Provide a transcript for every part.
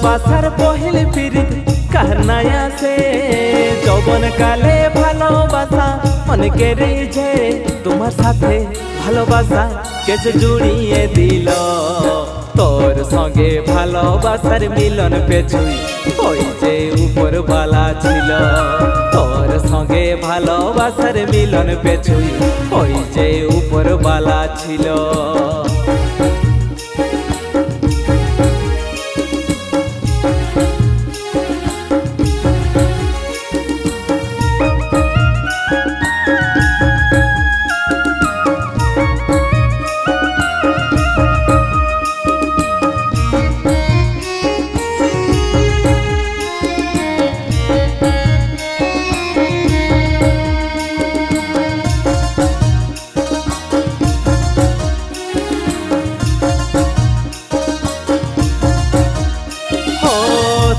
ভালোবাসার পহিল পিরিত কাহনায়া সে যৌবন কালে ভালোবাসা মনকে রিঝে তোমার সাথে ভালোবাসা কেছে জুড়িয়ে দিল তোর সঙ্গে ভালোবাসার মিলন পেছুই ওই যে উপরওয়ালা ছিল তোর সঙ্গে ভালোবাসার মিলন পেছুই ওই যে উপরওয়ালা ছিল।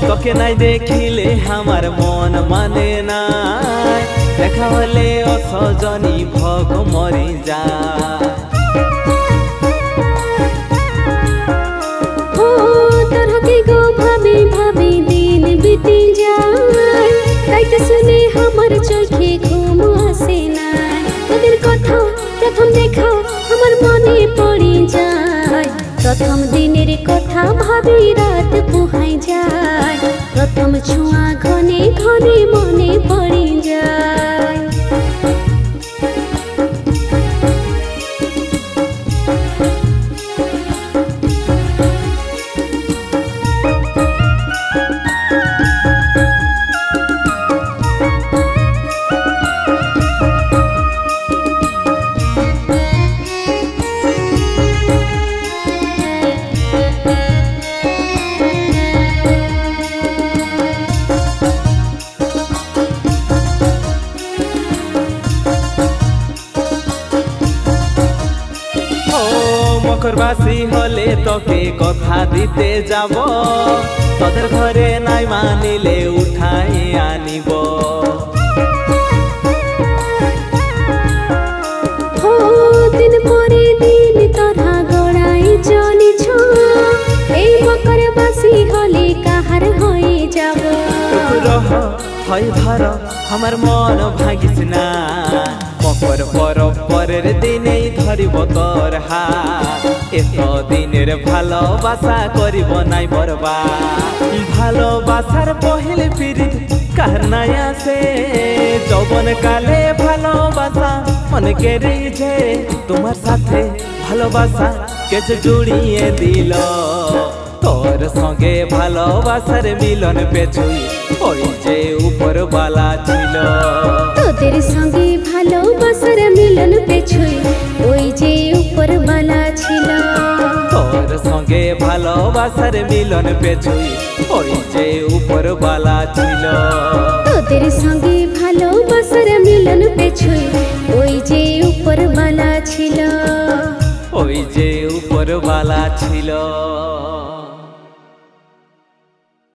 তোকে নাই দেখিলে আমার মন মানে নাই দেখা হলে অসজনী ভগ মরি যায়। তোর হকে গো ভাবি ভাবি দিন বিতি যায় তাই তো শুনে আমার চোখে ঘুম আসে নাই তোদের কথা প্রথম দেখা আমার মনে পড়ে যায় প্রথম দিনের কথা ভাবি রাত পোহাই যায় প্রথম ছোঁয়া ঘনে ঘনে মনে পড়ে যায়। মকরবাসী হলে তোকে কথা দিতে যাব তোদের ঘরে নাই মানিলে উঠাই আনিব। দিন পরে দিন তোরা গড়াই চলিছ এই মকরবাসী হলে কাহার হয়ে যাব। হয় ধর আমার মন ভাগিস না মকর পরের দিনেই ধরিব তোর হাত এত দিনের ভালোবাসা করিব নাই বরবাদ। ভালোবাসার পহিল পিরিত কাহনায়া সে যৌবন কালে ভালোবাসা মনকে রিঝে তোমার সাথে ভালোবাসা কেছে জুড়িয়ে দিল তোর সঙ্গে ভালোবাসার মিলন পেছুই ওই যে উপরওয়ালা ছিল। তোদের সঙ্গে ভালোবাসার মিলন পেছুই ওই যে উপরওয়ালা ছিল। তোর সঙ্গে ভালোবাসার মিলন পেছুই ওই যে উপরওয়ালা ছিল। তোদের সঙ্গে ভালোবাসার মিলন পেছুই ওই যে উপরওয়ালা ছিল। ওই যে উপরওয়ালা ছিল।